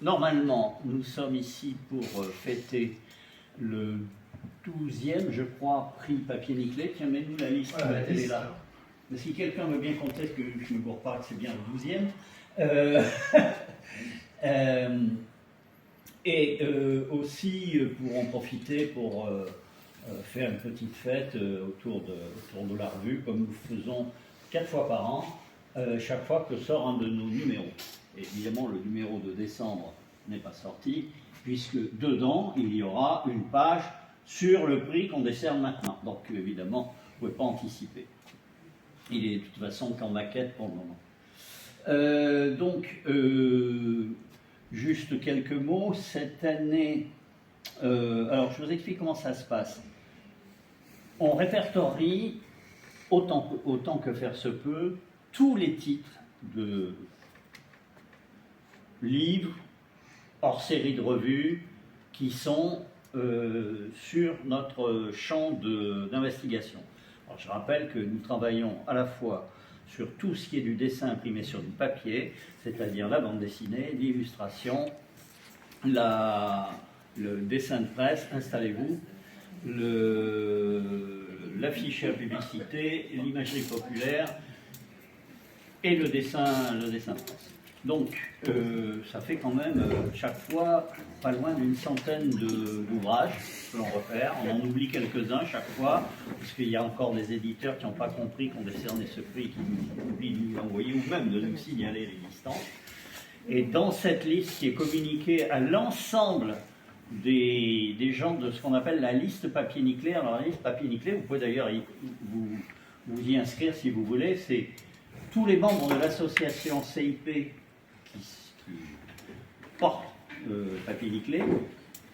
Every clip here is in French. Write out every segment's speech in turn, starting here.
normalement, nous sommes ici pour fêter le 12e, je crois, prix Papier Niclé. Tiens, mets-nous la liste, voilà, elle est là. Mais si quelqu'un veut bien compter que je ne me gourre pas, que c'est bien le 12e. Aussi, pour en profiter, pour faire une petite fête autour de la revue, comme nous faisons 4 fois par an, chaque fois que sort un de nos numéros. Et évidemment, le numéro de décembre n'est pas sorti, puisque dedans, il y aura une page sur le prix qu'on décerne maintenant. Donc, évidemment, vous ne pouvez pas anticiper. Il est de toute façon qu'en maquette pour le moment. Juste quelques mots. Cette année, alors je vous explique comment ça se passe. On répertorie, autant que faire se peut, tous les titres de livres, hors série de revues, qui sont sur notre champ d'investigation. Alors je rappelle que nous travaillons à la fois sur tout ce qui est du dessin imprimé sur du papier, c'est-à-dire la bande dessinée, l'illustration, le dessin de presse, installez-vous, l'affiche à publicité, l'imagerie populaire et le dessin de presse. Donc, ça fait quand même chaque fois pas loin d'une centaine d'ouvrages que l'on repère. On en oublie quelques-uns chaque fois, parce qu'il y a encore des éditeurs qui n'ont pas compris qu'on décernait ce prix, qui nous oublient de nous l'envoyer ou même de nous signaler l'existence. Et dans cette liste qui est communiquée à l'ensemble des gens de ce qu'on appelle la liste Papier Niclé. Alors la liste Papier Niclé, vous pouvez d'ailleurs vous y inscrire si vous voulez, c'est tous les membres de l'association CIP qui portent Papier Niclé,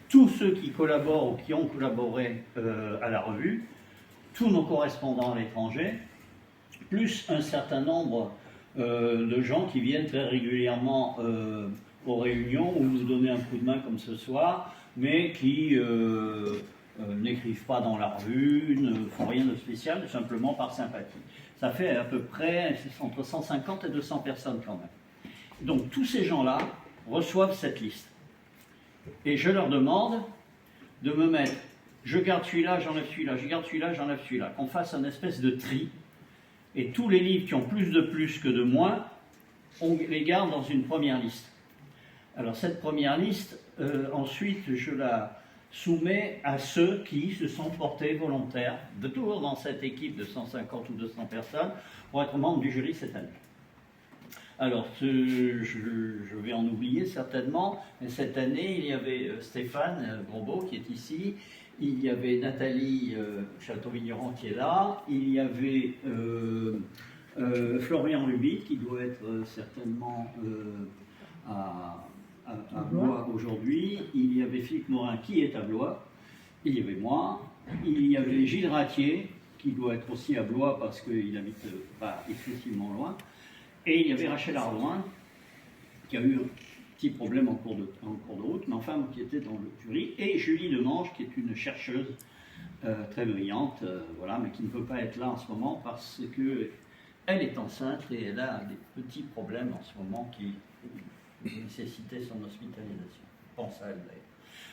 tous ceux qui collaborent ou qui ont collaboré à la revue, tous nos correspondants à l'étranger, plus un certain nombre de gens qui viennent très régulièrement aux réunions ou nous donner un coup de main comme ce soir, mais qui n'écrivent pas dans la revue, ne font rien de spécial, simplement par sympathie. Ça fait à peu près entre 150 et 200 personnes quand même. Donc tous ces gens-là reçoivent cette liste. Et je leur demande de me mettre, je garde celui-là, j'enlève celui-là, je garde celui-là, j'enlève celui-là, qu'on fasse un espèce de tri. Et tous les livres qui ont plus que de moins, on les garde dans une première liste. Alors cette première liste, ensuite je la soumets à ceux qui se sont portés volontaires, de toujours dans cette équipe de 150 ou 200 personnes, pour être membre du jury cette année. Alors je vais en oublier certainement, mais cette année il y avait Stéphane Grosbeau qui est ici, il y avait Nathalie Château-Vigneron qui est là, il y avait Florian Luby qui doit être certainement à Blois aujourd'hui, il y avait Philippe Morin qui est à Blois, il y avait moi, il y avait Gilles Ratier qui doit être aussi à Blois parce qu'il habite pas excessivement loin, et il y avait Rachel Ardouin qui a eu un petit problème en cours de route, mais enfin qui était dans le jury, et Julie Demange qui est une chercheuse très brillante, voilà, mais qui ne peut pas être là en ce moment parce qu'elle est enceinte et elle a des petits problèmes en ce moment qui nécessitaient son hospitalisation. Je pense à elle d'ailleurs.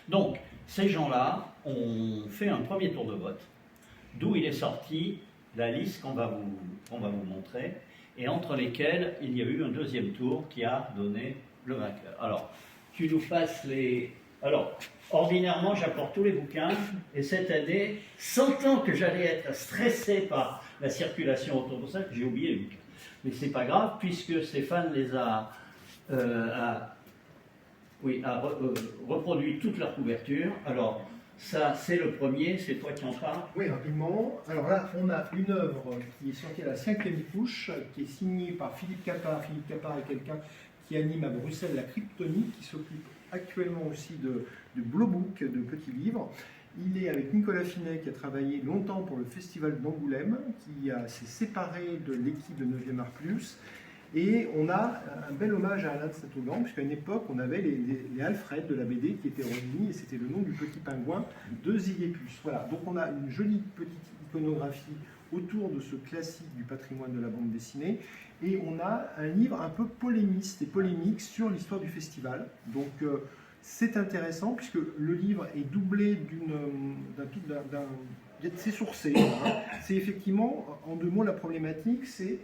Donc, ces gens-là ont fait un premier tour de vote, d'où il est sorti la liste qu'on va vous montrer, et entre lesquelles il y a eu un deuxième tour qui a donné le vainqueur. Alors, tu nous passes les... Alors, ordinairement, j'apporte tous les bouquins, et cette année, sentant que j'allais être stressé par la circulation autour de ça, j'ai oublié les bouquins. Mais c'est pas grave, puisque Stéphane les a reproduit toute leur couverture. Alors, ça, c'est le premier, c'est toi qui en parles. Oui, rapidement. Alors là, on a une œuvre qui est sortie à la 5e couche, qui est signée par Philippe Capard. Philippe Capard est quelqu'un qui anime à Bruxelles la Kryptonie, qui s'occupe actuellement aussi du Blue Book, de petits livres. Il est avec Nicolas Finet, qui a travaillé longtemps pour le Festival d'Angoulême, qui s'est séparé de l'équipe de 9e Art Plus. Et on a un bel hommage à Alain de Saint-Augan, puisqu'à une époque, on avait les Alfred de la BD qui étaient réunis, et c'était le nom du petit pingouin de Zilliepus. Voilà, donc on a une jolie petite iconographie autour de ce classique du patrimoine de la bande dessinée. Et on a un livre un peu polémiste et polémique sur l'histoire du festival. Donc c'est intéressant puisque le livre est doublé c'est sourcé. Hein. C'est effectivement, en 2 mots, la problématique, c'est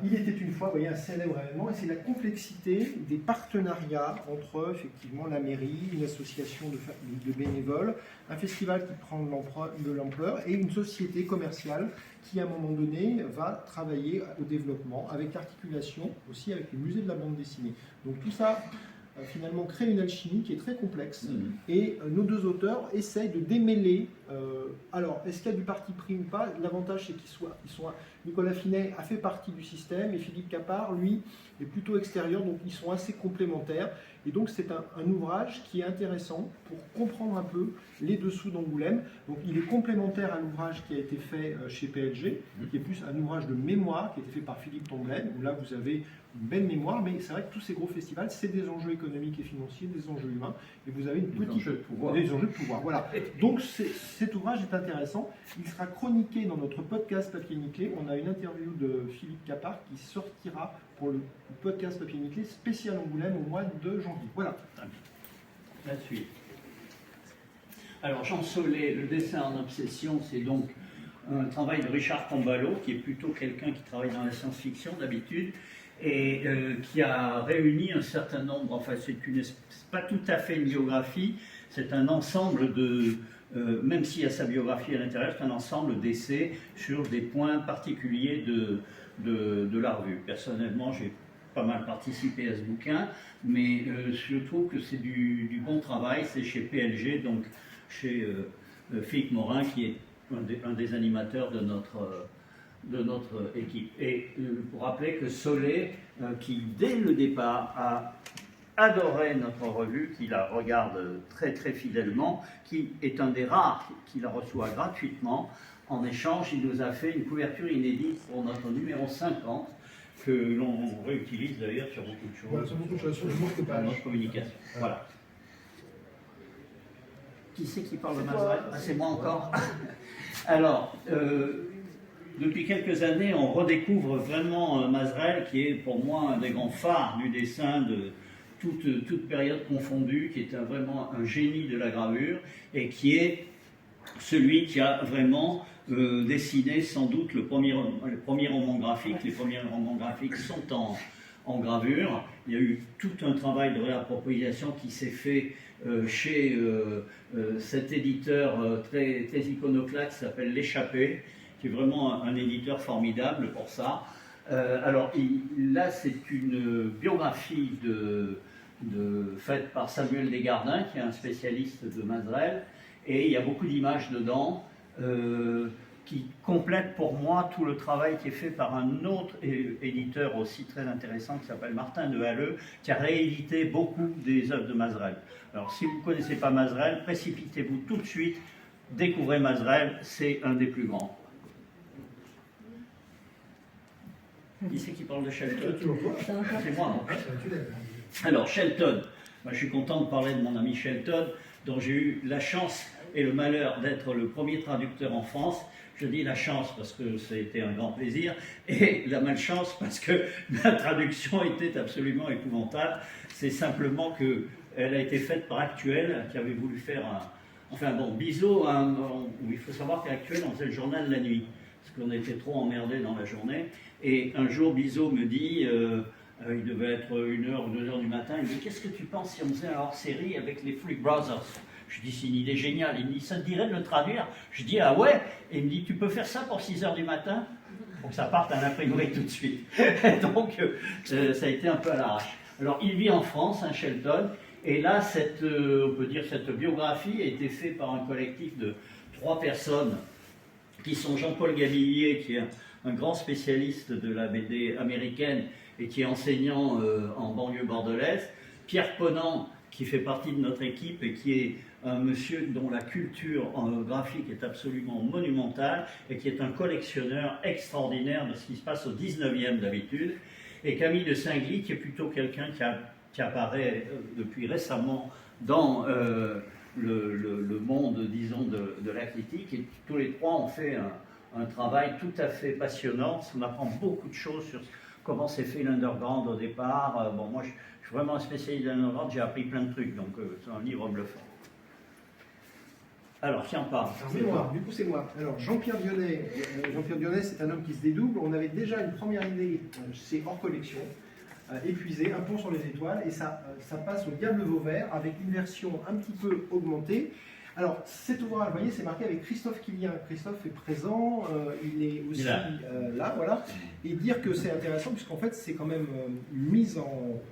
il était une fois, vous voyez, un célèbre événement, et c'est la complexité des partenariats entre effectivement la mairie, une association de bénévoles, un festival qui prend de l'ampleur et une société commerciale qui, à un moment donné, va travailler au développement avec l'articulation aussi avec le musée de la bande dessinée. Donc tout ça finalement crée une alchimie qui est très complexe et nos 2 auteurs essayent de démêler. Alors, est-ce qu'il y a du parti pris ou pas? L'avantage, c'est qu'ils sont Nicolas Finet a fait partie du système et Philippe Capard, lui, est plutôt extérieur, donc ils sont assez complémentaires. Et donc c'est un ouvrage qui est intéressant pour comprendre un peu les dessous d'Angoulême. Donc il est complémentaire à l'ouvrage qui a été fait chez PLG, qui est plus un ouvrage de mémoire qui a été fait par Philippe Tomblaine, où là vous avez une belle mémoire, mais c'est vrai que tous ces gros festivals, c'est des enjeux économiques et financiers, des enjeux humains, et vous avez des enjeux de pouvoir. Voilà. Donc cet ouvrage est intéressant. Il sera chroniqué dans notre podcast Papier Nickelé. On a une interview de Philippe Capard qui sortira pour le podcast Papier Nickelé spécial Angoulême au mois de janvier. Voilà. La suite. Alors Jean Solé, le dessin en obsession, c'est donc un travail de Richard Combalo, qui est plutôt quelqu'un qui travaille dans la science-fiction d'habitude, et qui a réuni un certain nombre, enfin c'est pas tout à fait une biographie, c'est un ensemble de, même s'il y a sa biographie à l'intérieur, c'est un ensemble d'essais sur des points particuliers de la revue. Personnellement, j'ai pas mal participé à ce bouquin, mais je trouve que c'est du bon travail, c'est chez PLG, donc chez Philippe Morin, qui est un des animateurs de notre équipe. Et pour rappeler que Solé, qui dès le départ a adoré notre revue, qui la regarde très très fidèlement, qui est un des rares qui la reçoit gratuitement, en échange, il nous a fait une couverture inédite pour notre numéro 50, que l'on réutilise d'ailleurs sur beaucoup de choses. Voilà, sur beaucoup de choses, sur le dans notre communication. Voilà. Qui c'est qui parle de Mazerel? C'est moi encore. Alors, depuis quelques années, on redécouvre vraiment Mazerel, qui est pour moi un des grands phares du dessin de toute période confondue, qui est vraiment un génie de la gravure, et qui est celui qui a vraiment dessiné sans doute le premier roman graphique. Les premiers romans graphiques sont en gravure. Il y a eu tout un travail de réappropriation qui s'est fait chez cet éditeur très iconoclaste qui s'appelle L'Échappée, qui est vraiment un éditeur formidable pour ça. Alors là, c'est une biographie faite par Samuel Desgardins, qui est un spécialiste de Mazerel, et il y a beaucoup d'images dedans qui complètent pour moi tout le travail qui est fait par un autre éditeur aussi très intéressant qui s'appelle Martin de Halleux, qui a réédité beaucoup des œuvres de Mazerel. Alors si vous ne connaissez pas Mazerel, précipitez-vous tout de suite, découvrez Mazerel, c'est un des plus grands. Qui c'est qui parle de Shelton? C'est moi, non? Alors Shelton, moi, je suis content de parler de mon ami Shelton, dont j'ai eu la chance et le malheur d'être le premier traducteur en France. Je dis la chance parce que ça a été un grand plaisir, et la malchance parce que la traduction était absolument épouvantable. C'est simplement qu'elle a été faite par Actuel, qui avait voulu faire un... Enfin bon, Bizot, il faut savoir qu'Actuel, on faisait le journal la nuit, parce qu'on était trop emmerdés dans la journée. Et un jour, Bizot me dit, il devait être 1h ou 2h du matin, il me dit « Qu'est-ce que tu penses si on faisait un hors-série avec les Freak Brothers ?» Je dis, c'est une idée géniale. Il me dit, ça te dirait de le traduire? Je dis, ah ouais? Et il me dit, tu peux faire ça pour 6h du matin? Pour que ça parte à l'imprimerie tout de suite. Donc, ça a été un peu à l'arrache. Alors, il vit en France, hein, Shelton, et là, on peut dire, cette biographie a été faite par un collectif de 3 personnes, qui sont Jean-Paul Gavillier, qui est un grand spécialiste de la BD américaine, et qui est enseignant en banlieue bordelaise, Pierre Ponant, qui fait partie de notre équipe et qui est un monsieur dont la culture graphique est absolument monumentale et qui est un collectionneur extraordinaire de ce qui se passe au 19e d'habitude, et Camille de Saint-Gly, qui est plutôt quelqu'un qui apparaît depuis récemment dans le monde, disons, de la critique, et tous les 3 ont fait un travail tout à fait passionnant. On apprend beaucoup de choses sur comment s'est fait l'underground au départ. Bon, moi, je suis vraiment un spécialiste de l'underground, j'ai appris plein de trucs, donc c'est un livre bluffant. Alors, qui en parle? C'est moi, du coup c'est moi. Alors Jean-Pierre Dionnet, c'est un homme qui se dédouble. On avait déjà une première idée, c'est hors collection, épuisé, Un pont sur les étoiles, et ça passe au Diable Vauvert avec une version un petit peu augmentée. Alors cet ouvrage, vous voyez, c'est marqué avec Christophe Quillien. Christophe est présent, il est aussi là, voilà. Et dire que c'est intéressant, puisqu'en fait c'est quand même une mise en...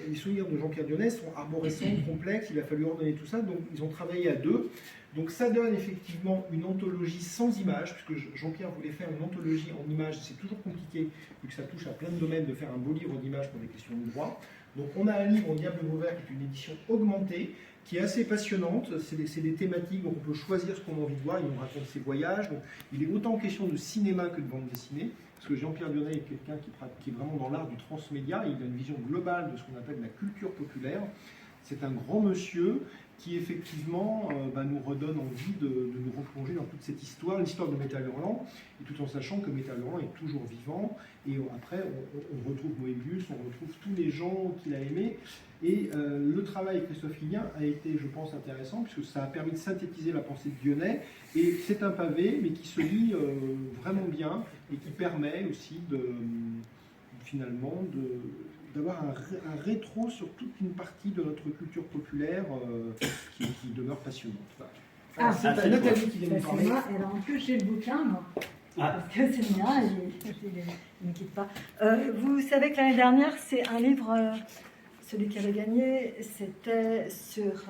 Les souvenirs de Jean-Pierre Dionnet sont arborescents, complexes, il a fallu ordonner tout ça, donc ils ont travaillé à deux. Donc ça donne effectivement une anthologie sans images, puisque Jean-Pierre voulait faire une anthologie en images, c'est toujours compliqué, vu que ça touche à plein de domaines, de faire un beau livre d'images pour des questions de droit. Donc on a un livre au Diable Vauvert qui est une édition augmentée, qui est assez passionnante, c'est des thématiques, donc on peut choisir ce qu'on a envie de voir, il nous raconte ses voyages, donc il est autant question de cinéma que de bande dessinée, parce que Jean-Pierre Dionnet est quelqu'un qui est vraiment dans l'art du transmédia, il a une vision globale de ce qu'on appelle la culture populaire. C'est un grand monsieur qui effectivement nous redonne envie de nous replonger dans toute cette histoire, l'histoire de Métal Hurlant, et tout en sachant que Métal Hurlant est toujours vivant, et après on retrouve Moebius, on retrouve tous les gens qu'il a aimés, et le travail de Christophe Quillien a été, je pense, intéressant, puisque ça a permis de synthétiser la pensée de Dionnet, et c'est un pavé, mais qui se lit vraiment bien, et qui permet aussi finalement d'avoir un rétro sur toute une partie de notre culture populaire qui demeure passionnante. Voilà. C'est Nathalie qui vient nous parler. Alors en plus j'ai le bouquin, moi, parce que c'est bien, il ne quitte pas. Vous savez que l'année dernière, c'est un livre, celui qui avait gagné, c'était sur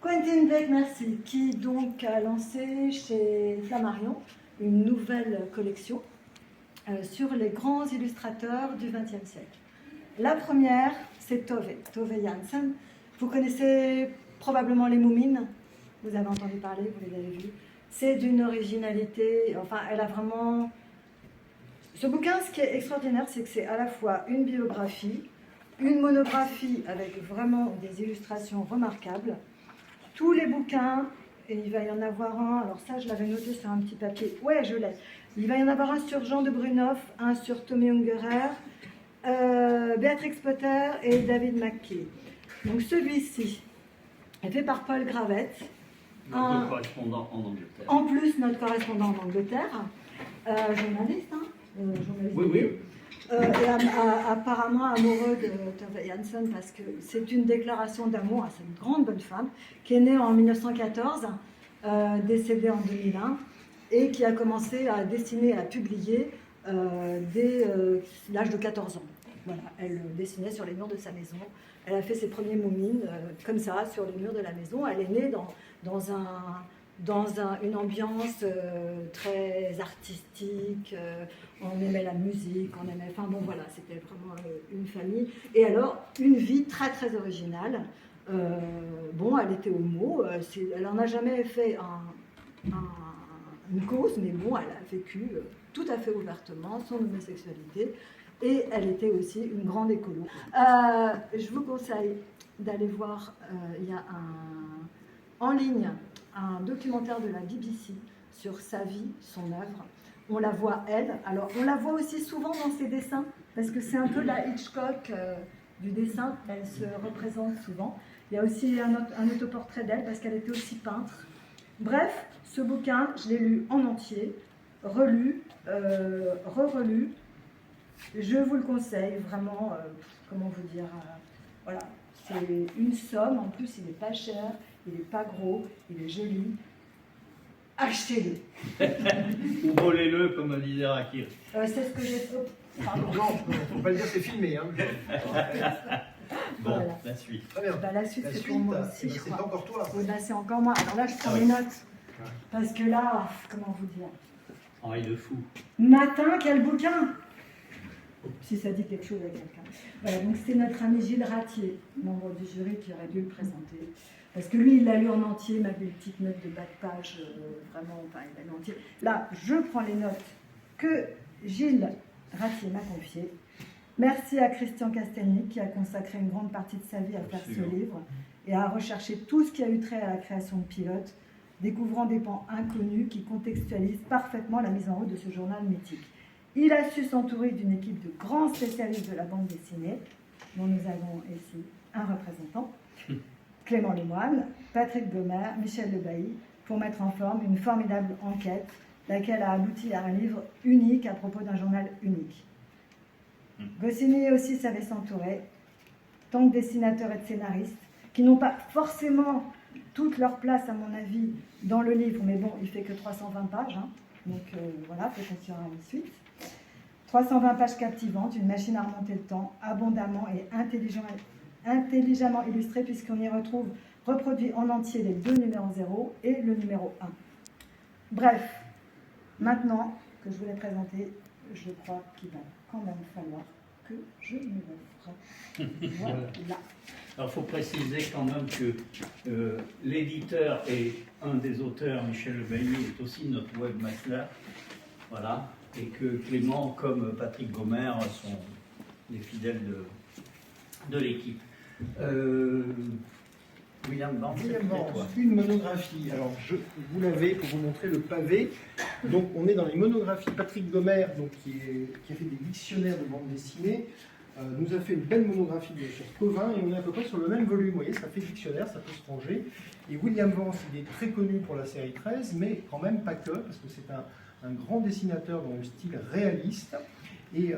Quentin Blake, merci, qui donc a lancé chez Flammarion une nouvelle collection sur les grands illustrateurs du XXe siècle. La première, c'est Tove Jansson. Vous connaissez probablement les Moumines, vous avez entendu parler, vous les avez vus. C'est d'une originalité, enfin, elle a vraiment... Ce bouquin, ce qui est extraordinaire, c'est que c'est à la fois une biographie, une monographie avec vraiment des illustrations remarquables. Tous les bouquins, et il va y en avoir un, alors ça, je l'avais noté sur un petit papier, ouais, je l'ai. Il va y en avoir un sur Jean de Brunoff, un sur Tommy Ungerer, Béatrix Potter et David McKay. Donc celui-ci est fait par Paul Gravette. Notre correspondant en Angleterre. En plus, notre correspondant en Angleterre. Journaliste, hein journaliste. Oui, oui. Et apparemment amoureux de Tove Jansson parce que c'est une déclaration d'amour à cette grande bonne femme qui est née en 1914, décédée en 2001. Et qui a commencé à dessiner et à publier dès l'âge de 14 ans. Voilà, elle dessinait sur les murs de sa maison. Elle a fait ses premiers moumines comme ça, sur les murs de la maison. Elle est née dans une ambiance très artistique. On aimait la musique, on aimait... Enfin bon, voilà, c'était vraiment une famille. Et alors, une vie très très originale. Bon, elle était homo. Elle n'en a jamais fait une cause, mais bon, elle a vécu tout à fait ouvertement son homosexualité et elle était aussi une grande écolo. Je vous conseille d'aller voir, il y a en ligne un documentaire de la BBC sur sa vie, son œuvre. On la voit elle, alors on la voit aussi souvent dans ses dessins, parce que c'est un peu la Hitchcock du dessin, elle se représente souvent. Il y a aussi un autoportrait d'elle, parce qu'elle était aussi peintre. Bref, ce bouquin, je l'ai lu en entier, relu, re-relu. Je vous le conseille, vraiment, comment vous dire, voilà, c'est une somme, en plus il n'est pas cher, il n'est pas gros, il est joli. Achetez-le. Ou volez-le, comme disait Rakir. C'est ce que j'ai fait. Pardon. Non, faut pas le dire, c'est filmé. Hein. Bon, Voilà. la suite. Très bien. La suite, c'est pour moi aussi, je c'est crois. encore toi. Oui, c'est encore moi. Alors là, je prends mes notes. Parce que là, comment vous dire? Henri de Fou. Matin, quel bouquin? Si ça dit quelque chose à quelqu'un. Voilà, donc c'est notre ami Gilles Ratier, membre du jury, qui aurait dû le présenter. Parce que lui, il l'a lu en entier, m'a fait une petite note de bas de page, vraiment, enfin, il l'a lu en entier. Là, je prends les notes que Gilles Ratier m'a confiées. Merci à Christian Castelny, qui a consacré une grande partie de sa vie à faire ce livre et à rechercher tout ce qui a eu trait à la création de Pilote. découvrant des pans inconnus qui contextualisent parfaitement la mise en route de ce journal mythique. Il a su s'entourer d'une équipe de grands spécialistes de la bande dessinée, dont nous avons ici un représentant, Clément Lemoine, Patrick Gomer, Michel Lebailly, pour mettre en forme une formidable enquête, laquelle a abouti à un livre unique à propos d'un journal unique. Goscinny aussi savait s'entourer, tant de dessinateurs et de scénaristes, qui n'ont pas forcément toute leur place, à mon avis, dans le livre, mais bon, il fait que 320 pages, hein, donc voilà, peut-être qu'il y aura une suite. 320 pages captivantes, une machine à remonter le temps, abondamment et intelligemment illustrée, puisqu'on y retrouve reproduit en entier les 2 numéros 0 et le numéro 1. Bref, maintenant que je vous l'ai présenté, je crois qu'il va quand même falloir que je me l'offre. Voilà. Alors, il faut préciser quand même que l'éditeur et un des auteurs, Michel Lebailly, est aussi notre webmaster. Voilà. Et que Clément, comme Patrick Gomer, sont les fidèles de l'équipe. William Vance, une monographie. Alors, vous l'avez pour vous montrer le pavé. Donc, on est dans les monographies. Patrick Gomer, donc, qui a fait des dictionnaires de bande dessinée, nous a fait une belle monographie sur Covin, et on est à peu près sur le même volume. Vous voyez, ça fait dictionnaire, ça peut se ranger. Et William Vance, il est très connu pour la série 13, mais quand même pas que, parce que c'est un grand dessinateur dans le style réaliste. Et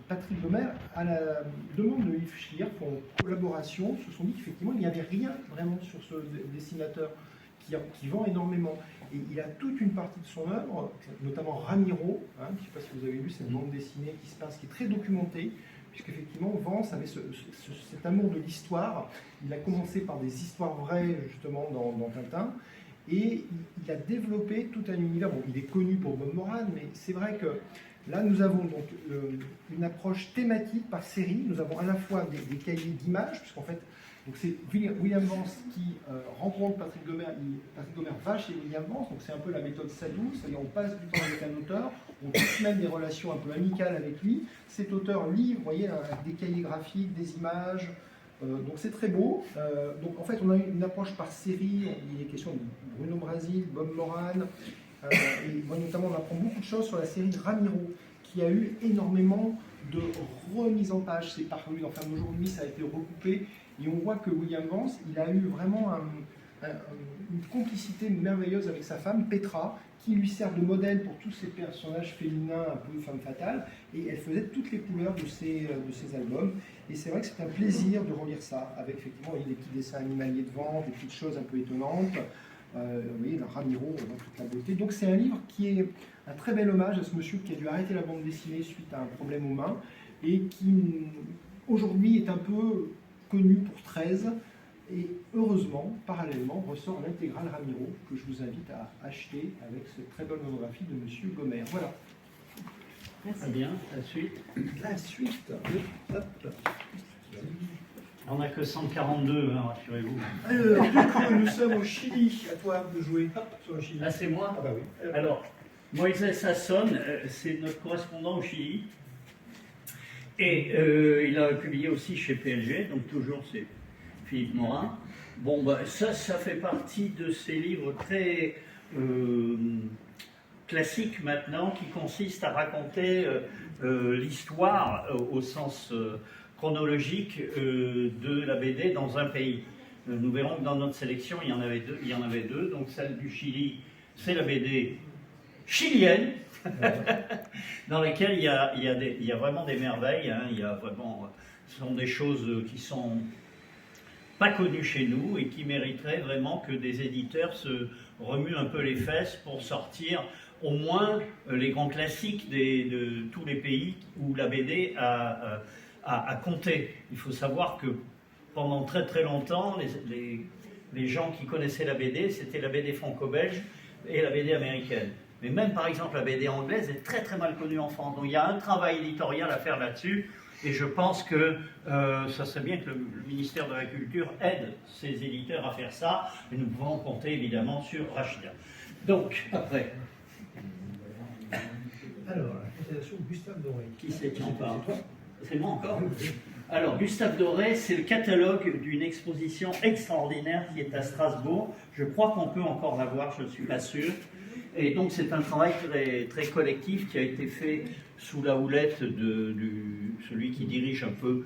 Patrick Gomer, à la demande de Yves Schlier, pour une collaboration, se sont dit qu'effectivement, il n'y avait rien vraiment sur ce dessinateur qui vend énormément. Et il a toute une partie de son œuvre, notamment Ramiro, hein, je ne sais pas si vous avez lu cette bande dessinée qui se passe, qui est très documentée, puisqu'effectivement, Vance avait cet amour de l'histoire. Il a commencé par des histoires vraies, justement, dans Tintin, et il a développé tout un univers. Bon, il est connu pour Bob Moran, mais c'est vrai que là, nous avons donc une approche thématique par série. Nous avons à la fois des cahiers d'images, puisqu'en fait, c'est William Vance qui rencontre Patrick Gomer. Patrick Gomer va chez William Vance, donc c'est un peu la méthode Sardou, c'est-à-dire on passe du temps avec un auteur, on tisse même des relations un peu amicales avec lui. Cet auteur livre, vous voyez, des cahiers graphiques, des images. Donc c'est très beau. Donc en fait, on a une approche par série. Il est question de Bruno Brasil, Bob Moran. Et moi, notamment, on apprend beaucoup de choses sur la série Ramiro, qui a eu énormément de remises en page. C'est paru, enfin aujourd'hui, ça a été recoupé. Et on voit que William Vance, il a eu vraiment une complicité merveilleuse avec sa femme, Petra, qui lui sert de modèle pour tous ces personnages féminins, un peu femme fatale. Et elle faisait toutes les couleurs de ses albums. Et c'est vrai que c'est un plaisir de relire ça, avec effectivement des petits dessins animaliers devant, des petites choses un peu étonnantes. Vous voyez, dans Ramiro, on voit toute la beauté. Donc c'est un livre qui est un très bel hommage à ce monsieur qui a dû arrêter la bande dessinée suite à un problème aux mains, et qui aujourd'hui est un peu connu pour 13, et heureusement, parallèlement, ressort l'intégrale Ramiro, que je vous invite à acheter avec cette très belle monographie de monsieur Gomer. Voilà. Merci. Très bien, la suite. La suite. Hop. On n'a que 142, hein, rassurez-vous. Alors, du coup, nous sommes au Chili. À toi de jouer. Hop, sur le Chili. Là, c'est moi. Ah bah oui. Alors, Moïse Sasson, c'est notre correspondant au Chili. Et il a publié aussi chez PLG, donc toujours c'est Philippe Morin. Bon, bah, ça fait partie de ces livres très classiques maintenant, qui consistent à raconter l'histoire au sens chronologique de la BD dans un pays. Nous verrons que dans notre sélection, il y en avait deux. Donc celle du Chili, c'est la BD chilienne, dans laquelle il y a vraiment des merveilles. Hein. Il y a vraiment, ce sont des choses qui sont pas connues chez nous et qui mériteraient vraiment que des éditeurs se remuent un peu les fesses pour sortir au moins les grands classiques de tous les pays où la BD a compté. Il faut savoir que pendant très très longtemps, les gens qui connaissaient la BD, c'était la BD franco-belge et la BD américaine. Mais même par exemple la BD anglaise est très très mal connue en France. Donc il y a un travail éditorial à faire là-dessus, et je pense que ça serait bien que le ministère de la Culture aide ses éditeurs à faire ça, et nous pouvons compter évidemment sur Rachida. Donc, après... Alors, la présentation de Gustave Doré. Qui c'est qui en parle? C'est moi encore? Alors, Gustave Doré, c'est le catalogue d'une exposition extraordinaire qui est à Strasbourg. Je crois qu'on peut encore la voir, je ne suis pas sûr. Et donc, c'est un travail très, très collectif qui a été fait sous la houlette de celui qui dirige un peu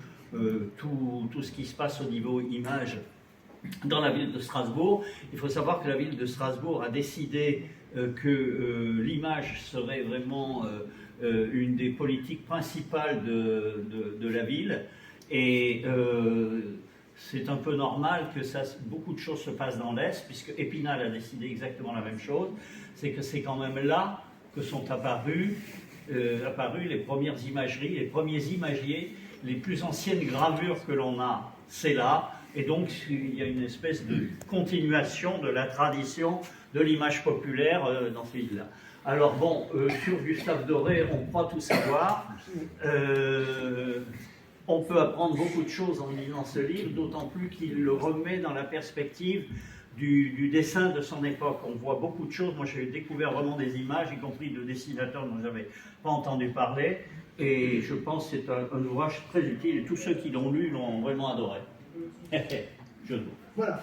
tout ce qui se passe au niveau image dans la ville de Strasbourg. Il faut savoir que la ville de Strasbourg a décidé que l'image serait vraiment une des politiques principales de la ville. Et c'est un peu normal que beaucoup de choses se passent dans l'Est, puisque Épinal a décidé exactement la même chose. C'est que c'est quand même là que sont apparues les premières imageries, les premiers imagiers, les plus anciennes gravures que l'on a, c'est là. Et donc, il y a une espèce de continuation de la tradition de l'image populaire dans ces villes-là. Alors bon, sur Gustave Doré, on croit tout savoir. On peut apprendre beaucoup de choses en lisant ce livre, d'autant plus qu'il le remet dans la perspective du dessin de son époque. On voit beaucoup de choses. Moi, j'ai découvert vraiment des images, y compris de dessinateurs dont je n'avais pas entendu parler. Et je pense que c'est un ouvrage très utile. Et tous ceux qui l'ont lu l'ont vraiment adoré. Voilà.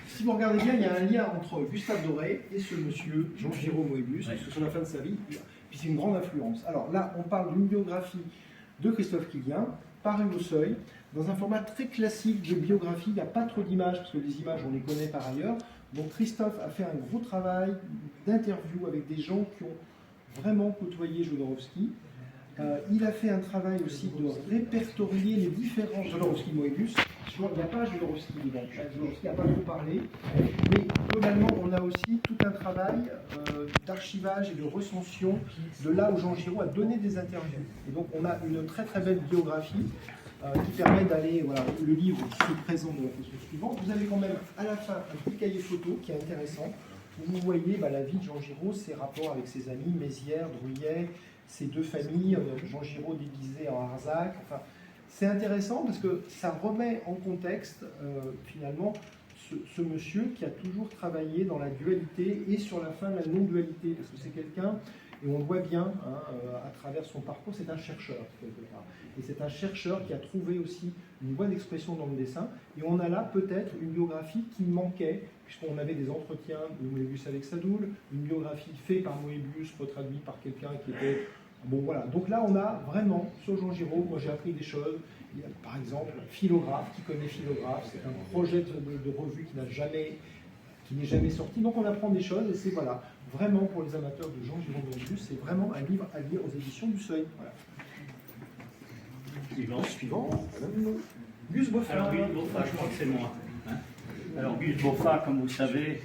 Si vous regardez bien, il y a un lien entre Gustave Doré et ce monsieur, Jean-Giraud Moebius, parce que sur la fin de sa vie, puis c'est une grande influence. Alors là, on parle d'une biographie de Christophe Quilien, paru au Seuil, dans un format très classique de biographie. Il n'y a pas trop d'images, parce que les images, on les connaît par ailleurs. Donc Christophe a fait un gros travail d'interview avec des gens qui ont vraiment côtoyé Jodorowsky. Il a fait un travail aussi de répertorier les différents Jodorowsky-Moebius. Il n'y a pas Jodorowsky dedans. Jodorowsky n'a pas trop parlé. Mais globalement, on a aussi tout un travail d'archivage et de recension de là où Jean Giraud a donné des interviews. Et donc, on a une très très belle biographie qui permet d'aller. Voilà, le livre qui se présente de la façon suivante. Vous avez quand même à la fin un petit cahier photo qui est intéressant. Où vous voyez la vie de Jean Giraud, ses rapports avec ses amis, Mézières, Druyet, ces deux familles, Jean Giraud déguisé en Arzac. Enfin, c'est intéressant parce que ça remet en contexte, finalement, ce monsieur qui a toujours travaillé dans la dualité et sur la fin la non-dualité, parce que c'est quelqu'un, et on le voit bien à travers son parcours, c'est un chercheur, quelque part. Et c'est un chercheur qui a trouvé aussi une voie d'expression dans le dessin, et on a là peut-être une biographie qui manquait, puisqu'on avait des entretiens de Moebius avec Sadoul, une biographie faite par Moebius, retraduite par quelqu'un qui était... Bon voilà, donc là on a vraiment, sur Jean Giraud, moi j'ai appris des choses. Il y a, par exemple, Philographe, qui connaît Philographe, c'est un projet de revue qui n'est jamais sorti. Donc on apprend des choses, et c'est voilà, vraiment pour les amateurs de Jean Giraud Moebius, c'est vraiment un livre à lire aux éditions du Seuil. Voilà. Suivant, Madame Gus Boffa. Alors Gus Boffa, je crois que c'est moi. Hein. Alors Gus Boffa, comme vous savez,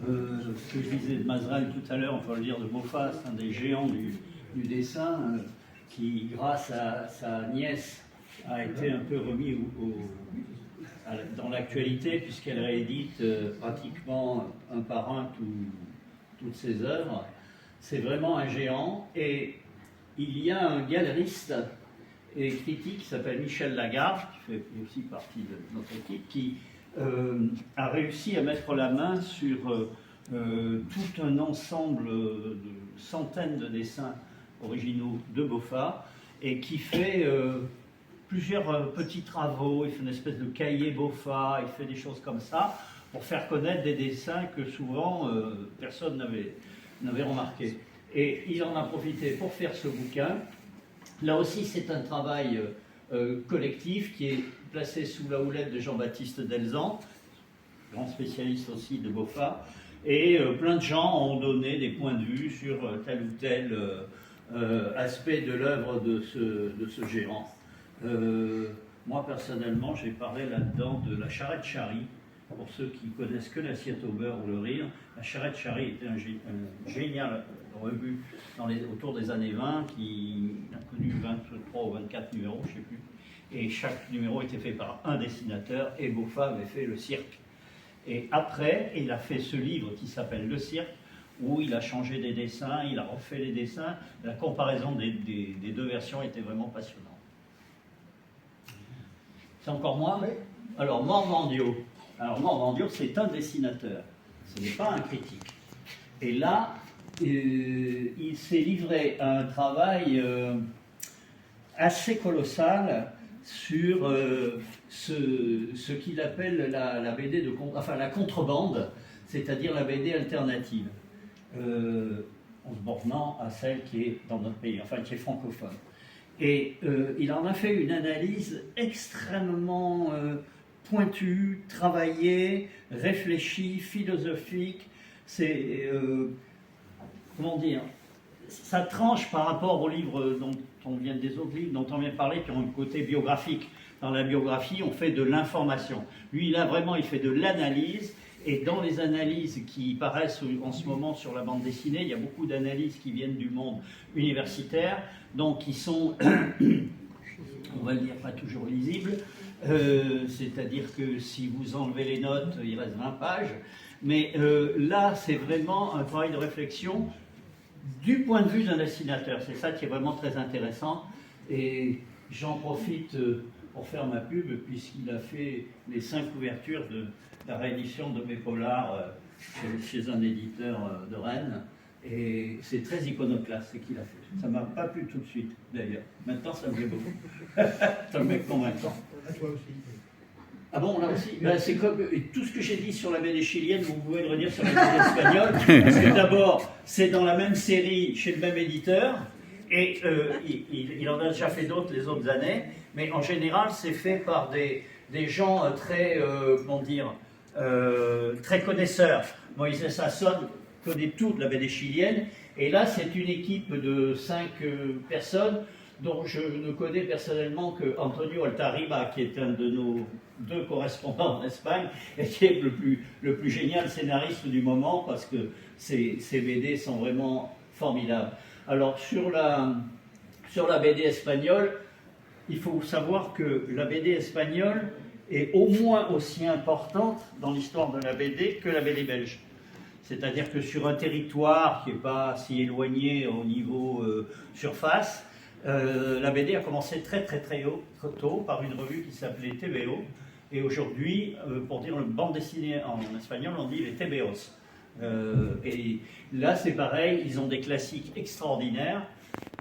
ce que je disais de Mazerel tout à l'heure, on peut le dire de Boffa, c'est un des géants du dessin qui, grâce à sa nièce, a été un peu remis dans l'actualité, puisqu'elle réédite pratiquement un par un toutes ses œuvres. C'est vraiment un géant. Et il y a un galeriste et critique qui s'appelle Michel Lagarde, qui fait aussi partie de notre équipe, qui a réussi à mettre la main sur tout un ensemble de centaines de dessins originaux de Boffa, et qui fait plusieurs petits travaux. Il fait une espèce de cahier Boffa, il fait des choses comme ça pour faire connaître des dessins que souvent personne n'avait remarqué. Et il en a profité pour faire ce bouquin. Là aussi, c'est un travail collectif qui est placé sous la houlette de Jean-Baptiste Delzant, grand spécialiste aussi de Boffa, et plein de gens ont donné des points de vue sur tel ou tel aspect de l'œuvre de ce géant. Moi, personnellement, j'ai parlé là-dedans de La Charrette Charry. Pour ceux qui connaissent que L'assiette au beurre ou Le Rire, La Charrette Charry était un génial revue autour des années 20 qui a connu 23 ou 24 numéros, je ne sais plus. Et chaque numéro était fait par un dessinateur, et Boffa avait fait Le Cirque. Et après, il a fait ce livre qui s'appelle Le Cirque, où il a changé des dessins, il a refait les dessins. La comparaison des deux versions était vraiment passionnante. C'est encore moi? Oui. Alors, Morvandiau. Alors, Morvandiau, c'est un dessinateur, ce n'est pas un critique. Et là, il s'est livré à un travail assez colossal. sur ce qu'il appelle la BD la contrebande, c'est-à-dire la BD alternative, en se bornant à celle qui est dans notre pays, enfin qui est francophone. Et il en a fait une analyse extrêmement pointue, travaillée, réfléchie, philosophique. C'est, comment dire, ça tranche par rapport aux livres des autres livres dont on vient de parler, qui ont un côté biographique. Dans la biographie, on fait de l'information. Lui, là, vraiment, il fait de l'analyse. Et dans les analyses qui paraissent en ce moment sur la bande dessinée, il y a beaucoup d'analyses qui viennent du monde universitaire, donc qui sont, on va le dire, pas toujours lisibles. C'est-à-dire que si vous enlevez les notes, il reste 20 pages. Mais là, c'est vraiment un travail de réflexion du point de vue d'un dessinateur. C'est ça qui est vraiment très intéressant. Et j'en profite pour faire ma pub, puisqu'il a fait les 5 couvertures de la réédition de mes polars chez un éditeur de Rennes. Et c'est très iconoclaste ce qu'il a fait. Ça ne m'a pas plu tout de suite, d'ailleurs. Maintenant, ça me plaît beaucoup. Ça me met convaincant. À toi aussi. Ah bon, là aussi ben, c'est comme tout ce que j'ai dit sur la BD chilienne, vous pouvez le redire sur la BD espagnole. Parce que d'abord, c'est dans la même série, chez le même éditeur. Et il en a déjà fait d'autres les autres années. Mais en général, c'est fait par des gens très, comment dire, très connaisseurs. Moïse Sasson connaît tout de la BD chilienne. Et là, c'est une équipe de 5 personnes dont je ne connais personnellement que Antonio Altariba, qui est un de nos 2 correspondants en Espagne, et qui est le plus génial scénariste du moment, parce que ces BD sont vraiment formidables. Alors, sur la BD espagnole, il faut savoir que la BD espagnole est au moins aussi importante dans l'histoire de la BD que la BD belge. C'est-à-dire que sur un territoire qui n'est pas si éloigné au niveau surface, la BD a commencé très tôt par une revue qui s'appelait TVO. Et aujourd'hui, pour dire une bande dessinée en espagnol, on dit les TBOs. Et là, c'est pareil, ils ont des classiques extraordinaires.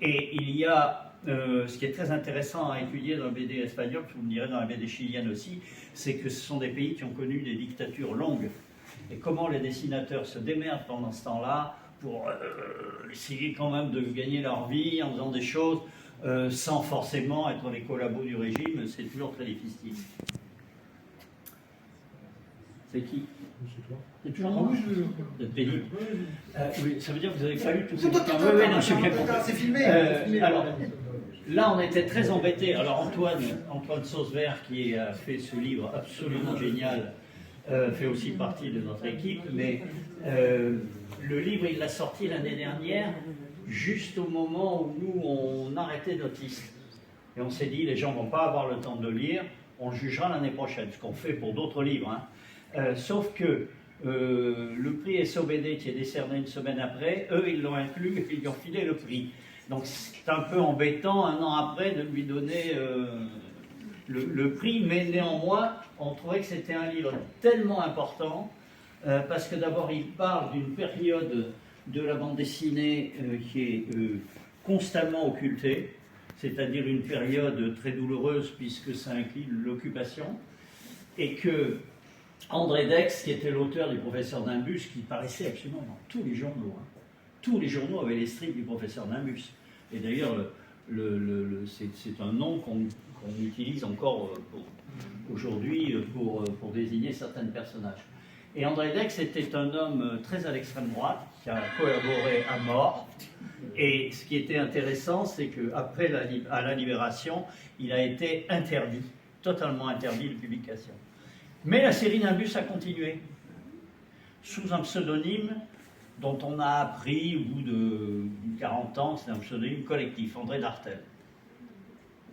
Et il y a, ce qui est très intéressant à étudier dans la BD espagnole, vous me direz dans la BD chilienne aussi, c'est que ce sont des pays qui ont connu des dictatures longues. Et comment les dessinateurs se démerdent pendant ce temps-là pour essayer quand même de gagner leur vie en faisant des choses sans forcément être les collabos du régime, c'est toujours très difficile. C'est qui? C'est toi. C'est toujours moi. Vous êtes pénible. Oui, ça veut dire que vous n'avez pas lu tout ce que C'est filmé. Alors, là, on était très embêtés. Alors, Antoine Sausvert, qui a fait ce livre absolument génial, fait aussi partie de notre équipe, mais le livre, il l'a sorti l'année dernière, juste au moment où nous, on arrêtait notre liste. Et on s'est dit, les gens ne vont pas avoir le temps de le lire, on le jugera l'année prochaine, ce qu'on fait pour d'autres livres. Hein. Sauf que le prix SOBD, qui est décerné une semaine après, eux, ils l'ont inclus et ils lui ont filé le prix. Donc, c'est un peu embêtant, 1 an après, de lui donner le prix, mais néanmoins, on trouvait que c'était un livre tellement important, parce que d'abord, il parle d'une période de la bande dessinée qui est constamment occultée, c'est-à-dire une période très douloureuse, puisque ça inclut l'occupation, et que André Dex, qui était l'auteur du Professeur Nimbus, qui paraissait absolument dans tous les journaux, hein. Tous les journaux avaient les strips du Professeur Nimbus. Et d'ailleurs, c'est un nom qu'on utilise encore aujourd'hui pour désigner certains personnages. Et André Dex était un homme très à l'extrême droite, qui a collaboré à mort. Et ce qui était intéressant, c'est qu'après à la Libération, il a été interdit, totalement interdit de publication. Mais la série Nimbus a continué, sous un pseudonyme dont on a appris au bout de 40 ans, c'est un pseudonyme collectif, André Dartel.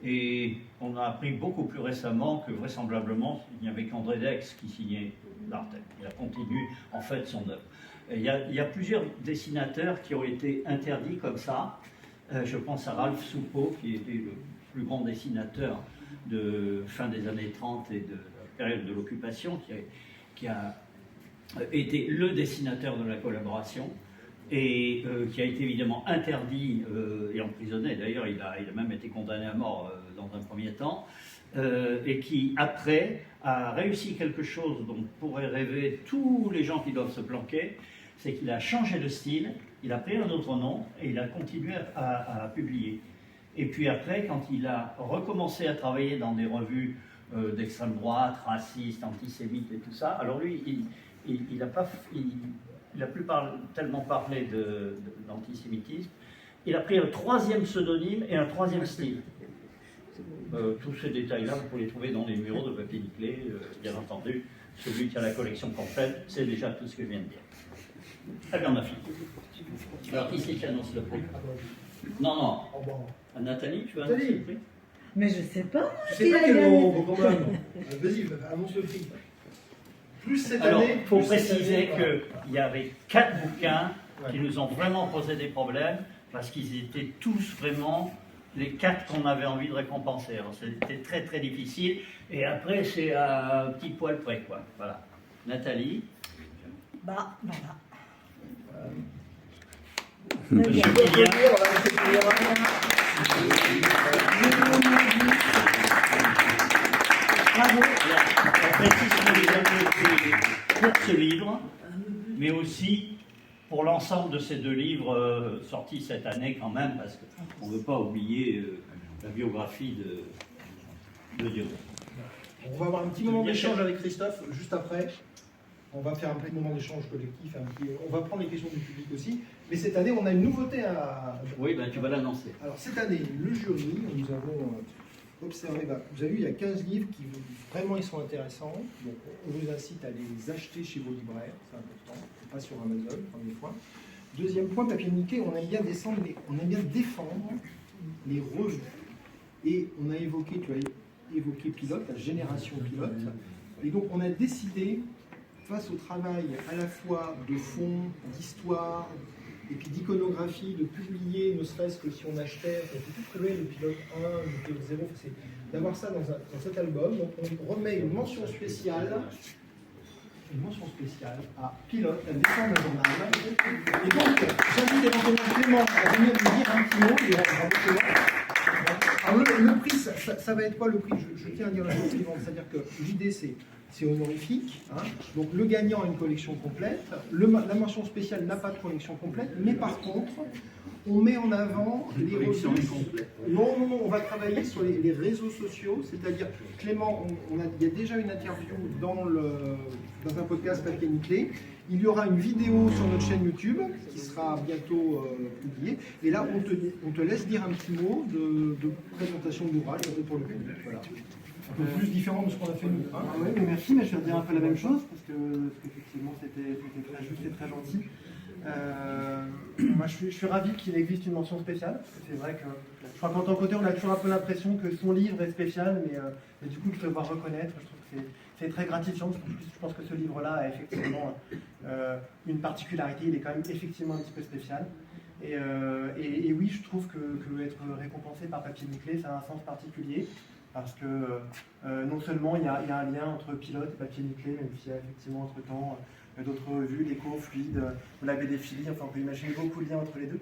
Et on a appris beaucoup plus récemment que vraisemblablement, il n'y avait qu'André Dex qui signait Dartel. Il a continué en fait son œuvre. Il y a plusieurs dessinateurs qui ont été interdits comme ça. Je pense à Ralph Soupeau, qui était le plus grand dessinateur de fin des années 30 et de la période de l'occupation, qui a été le dessinateur de la collaboration et qui a été évidemment interdit et emprisonné. D'ailleurs, il a même été condamné à mort dans un premier temps. et qui, après, a réussi quelque chose dont pourraient rêver tous les gens qui doivent se planquer, c'est qu'il a changé de style, il a pris un autre nom et il a continué à publier. Et puis après, quand il a recommencé à travailler dans des revues d'extrême droite, racistes, antisémites et tout ça, alors lui, il n'a plus tellement parlé d'antisémitisme, il a pris un troisième pseudonyme et un troisième style. Tous ces détails-là, vous pouvez les trouver dans les numéros de papier nickelé, bien entendu. Celui qui a la collection complète, c'est déjà tout ce que je viens de dire. Très bien, ma fille. Alors, qui c'est qui annonce le prix? Non. Nathalie, tu vas annoncer le prix? Mais je sais pas. Je sais pas quel mot, quand même. Vas-y, annonce le prix. Plus cette année. Il faut préciser qu'il y avait 4 bouquins qui nous ont vraiment posé des problèmes parce qu'ils étaient tous vraiment les 4 qu'on avait envie de récompenser. Alors c'était très très difficile. Et après, c'est à un petit poil près, quoi. Voilà. Nathalie. Bah, voilà. Monsieur Kylian. Bravo. On précise que les avons été pour ce livre, mais aussi pour l'ensemble de ces 2 livres sortis cette année quand même, parce qu'on ne veut pas oublier la biographie de Dieu. On va avoir un petit moment d'échange avec Christophe juste après. On va faire un petit moment d'échange collectif. On va prendre les questions du public aussi. Mais cette année, on a une nouveauté à... Oui, ben, tu vas l'annoncer. Alors cette année, le jury, nous avons observé, vous avez vu, il y a 15 livres qui vraiment ils sont intéressants. Donc on vous incite à les acheter chez vos libraires, c'est important, pas sur Amazon, premier point. Deuxième point, papier nickelé, on aime bien défendre les revues. Et on a évoqué, tu as évoqué Pilote, la génération Pilote. Et donc on a décidé, face au travail à la fois de fond, d'histoire, et puis d'iconographie, de publier, ne serait-ce que si on achetait, on peut tout trouver le Pilote 1, le Pilote 0, c'est d'avoir ça dans cet album. Donc on remet une mention spéciale à Pilote, la naissance d'un journal. Et donc, j'invite éventuellement Clément à venir nous dire un petit mot. Il va alors le prix, ça va être quoi le prix? Je tiens à dire la chose suivante, c'est-à-dire que l'idée c'est honorifique, hein. Donc le gagnant a une collection complète, la mention spéciale n'a pas de collection complète, mais par contre, on met en avant les revues. Non, on va travailler sur les réseaux sociaux, c'est-à-dire, Clément, il y a déjà une interview dans un podcast papier nickelé. Il y aura une vidéo sur notre chaîne YouTube qui sera bientôt publiée. Et là, on te laisse dire un petit mot de présentation de l'ouvrage pour le public. Voilà. Un peu plus différent de ce qu'on a fait nous. Hein. Oui, mais merci, mais je vais dire un peu la même chose, parce qu'effectivement c'était très juste et très gentil. Moi je suis ravi qu'il existe une mention spéciale. C'est vrai que je crois qu'en tant qu'auteur, on a toujours un peu l'impression que son livre est spécial, mais du coup de se voir reconnaître, je trouve que c'est très gratifiant. Je pense que ce livre-là a effectivement une particularité, il est quand même effectivement un petit peu spécial. Et oui, je trouve que être récompensé par papier nickelé, ça a un sens particulier. Parce que non seulement il y a un lien entre Pilote et papier nickelé, même s'il y a effectivement entre-temps d'autres revues, l'Écho, Fluide, la BD Philly, enfin on peut imaginer beaucoup de liens entre les deux,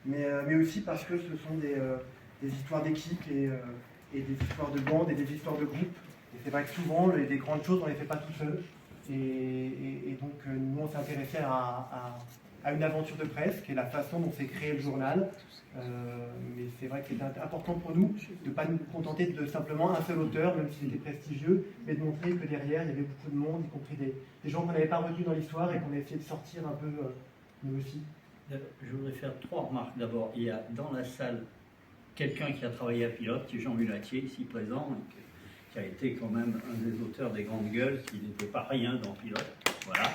mais aussi parce que ce sont des histoires d'équipe et des histoires de bande et des histoires de groupe. Et c'est vrai que souvent, les grandes choses, on ne les fait pas tout seul. Et donc nous on s'est intéressé à une aventure de presse, qui est la façon dont s'est créé le journal. Mais c'est vrai que c'était important pour nous de ne pas nous contenter de simplement un seul auteur, même s'il était prestigieux, mais de montrer que derrière, il y avait beaucoup de monde, y compris des gens qu'on n'avait pas retenus dans l'histoire et qu'on a essayé de sortir un peu nous aussi. Je voudrais faire 3 remarques. D'abord, il y a dans la salle quelqu'un qui a travaillé à Pilote, qui est Jean Mulatier, ici présent, qui a été quand même un des auteurs des Grandes Gueules, qui n'était pas rien dans Pilote. Voilà.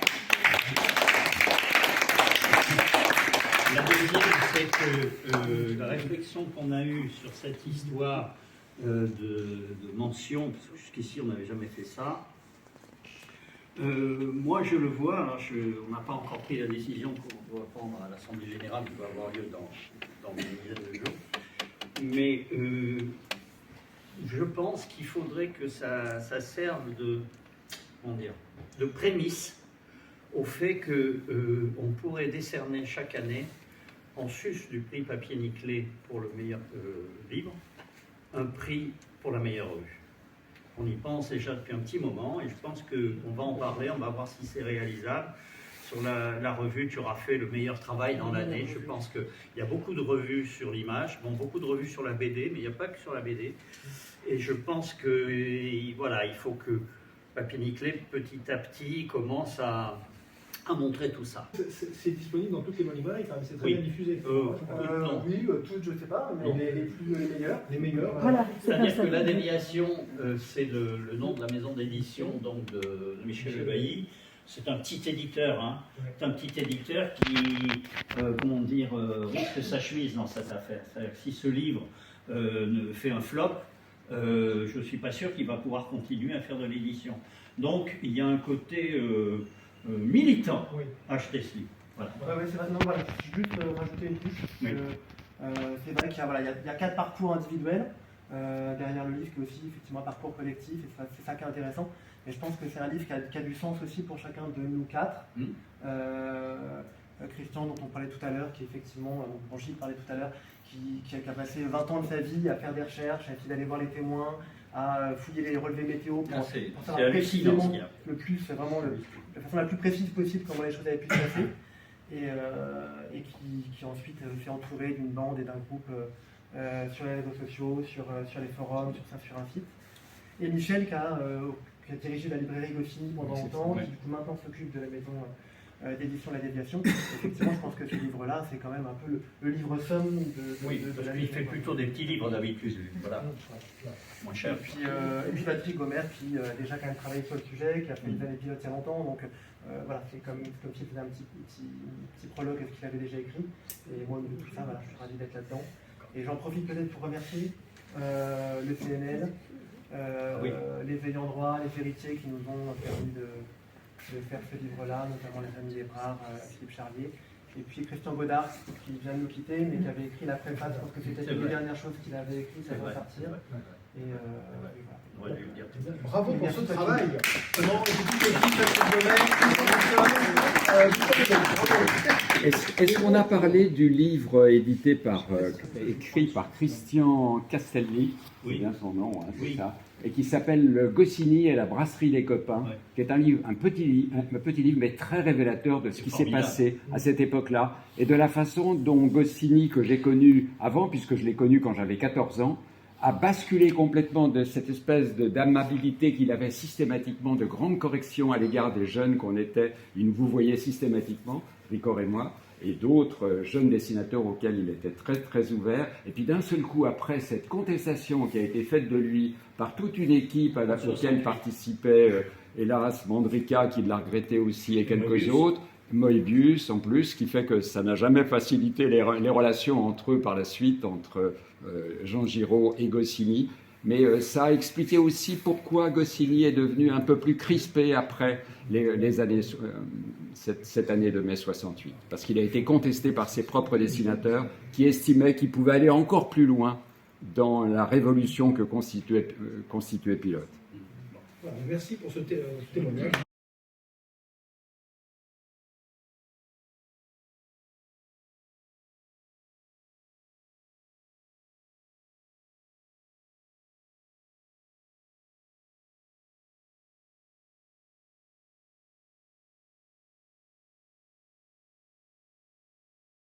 La deuxième, c'est que la réflexion qu'on a eue sur cette histoire de mention, parce que jusqu'ici on n'avait jamais fait ça, moi je le vois, alors on n'a pas encore pris la décision qu'on doit prendre à l'Assemblée Générale qui va avoir lieu dans une dizaine de jours, mais je pense qu'il faudrait que ça serve de prémisse au fait qu'on pourrait décerner chaque année, en sus du prix papier nickelé pour le meilleur livre, un prix pour la meilleure revue. On y pense déjà depuis un petit moment et je pense qu'on va en parler, on va voir si c'est réalisable. Sur la revue, tu auras fait le meilleur travail dans l'année. Je pense qu'il y a beaucoup de revues sur l'image, bon, beaucoup de revues sur la BD, mais il n'y a pas que sur la BD. Et je pense que voilà, il faut que Papier Nickelé, petit à petit, commence à montrer tout ça. C'est disponible dans toutes les bonnes librairies, enfin, c'est très Oui. bien diffusé. Non. Oui, toutes, je ne sais pas, mais Non. les meilleurs. Les meilleurs. Voilà, c'est comme C'est-à-dire ça. que La Déviation, c'est le nom de la maison d'édition donc de Michel Lebailly. C'est un petit éditeur, hein. C'est un petit éditeur qui, comment dire, risque sa chemise dans cette affaire. C'est-à-dire que si ce livre fait un flop, je ne suis pas sûr qu'il va pouvoir continuer à faire de l'édition. Donc il y a un côté militant Oui. à acheter ce livre. Voilà. Ouais, c'est vrai. Non, voilà, juste rajouter une touche. Oui. C'est vrai qu'il y a, voilà, il y a 4 parcours individuels derrière le livre, qui est aussi effectivement un parcours collectif, et c'est ça qui est intéressant. Et je pense que c'est un livre qui a du sens aussi pour chacun de nous 4. Christian, dont on parlait tout à l'heure, qui effectivement, Brigitte parlait tout à l'heure, qui a passé 20 ans de sa vie à faire des recherches, à essayer d'aller voir les témoins, à fouiller les relevés météo pour C'est savoir hallucinant ce précisément qu'il y a. le plus, c'est vraiment la façon la plus précise possible comment les choses avaient pu se passer, et qui ensuite s'est entouré d'une bande et d'un groupe sur les réseaux sociaux, sur les forums, sur un site. Et Michel qui a dirigé la librairie Goscinny pendant longtemps, qui du coup maintenant s'occupe de la maison d'édition La Déviation. Effectivement, je pense que ce livre-là, c'est quand même un peu le livre somme de Parce la qu'il maison. fait plutôt des petits livres d'habitude, voilà, moins cher. Et puis Patrick Gomer qui a déjà quand même travaillé sur le sujet, qui a fait des années pilotes il y a longtemps, donc voilà, c'est comme s'il faisait un petit prologue à ce qu'il avait déjà écrit. Et moi, de tout ça, voilà, je suis ravi d'être là-dedans. Et j'en profite peut-être pour remercier le CNL, les ayants droit, les héritiers qui nous ont permis de faire ce livre-là, notamment les amis Lébrard, Philippe Charlier, et puis Christian Godard, qui vient de nous quitter, mais qui avait écrit la préface. Je pense que c'était une des dernières choses qu'il avait écrites avant de partir. Et On aurait dû le dire. Bravo pour ce Merci, travail. Est-ce qu'on a parlé du livre écrit par Christian Castelny, c'est Oui. bien son nom, hein, c'est Oui. ça, et qui s'appelle Goscinny et la brasserie des copains, Ouais. qui est un petit livre, mais très révélateur de ce qui s'est formidable. passé à cette époque-là, et de la façon dont Goscinny, que j'ai connu avant, puisque je l'ai connu quand j'avais 14 ans, a basculé complètement de cette espèce d'amabilité qu'il avait systématiquement, de grande correction à l'égard des jeunes qu'on était. Il nous voyait systématiquement, Ricor et moi, et d'autres jeunes dessinateurs auxquels il était très très ouvert. Et puis d'un seul coup, après cette contestation qui a été faite de lui par toute une équipe à laquelle participaient, hélas, Mandrika qui l'a regretté aussi, et quelques Moebius. autres, Moebius en plus, qui fait que ça n'a jamais facilité les relations entre eux par la suite, entre Jean Giraud et Goscinny. Mais ça a expliqué aussi pourquoi Goscinny est devenu un peu plus crispé après les années, cette année de mai 68. Parce qu'il a été contesté par ses propres dessinateurs qui estimaient qu'il pouvait aller encore plus loin dans la révolution que constituait Pilote. Voilà, merci pour ce témoignage.